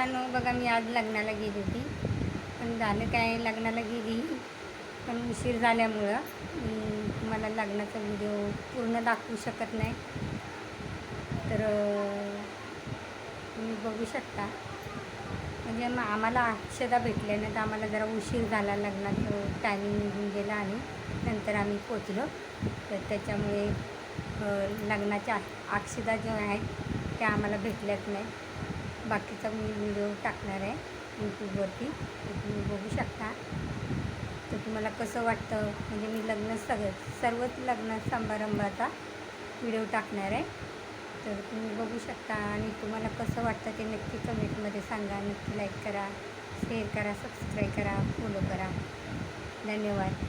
मित्रांनो, बघा मी आज लग्नाला गेली होती. पण झालं काय, लग्नाला गेली पण उशीर झाल्यामुळं मी तुम्हाला लग्नाचा व्हिडिओ पूर्ण दाखवू शकत नाही. तर तुम्ही बघू शकता. म्हणजे आम्हाला अक्षदा भेटल्या नाही, तर आम्हाला जरा उशीर झाला. लग्नाचं टायमिंग निघून गेला आणि नंतर आम्ही पोचलो. तर त्याच्यामुळे लग्नाच्या अक्षदा ज्या आहेत त्या आम्हाला भेटल्याच नाही. बाकीचा मी व्हिडिओ टाकणार आहे यूट्यूबवरती, तर तुम्ही बघू शकता. तर तुम्हाला कसं वाटतं, म्हणजे मी सर्वच लग्न समारंभाचा व्हिडिओ टाकणार आहे. तर तुम्ही बघू शकता आणि तुम्हाला कसं वाटतं ते नक्की कमेंटमध्ये सांगा. नक्की लाईक करा, शेअर करा, सबस्क्राईब करा, फॉलो करा. धन्यवाद.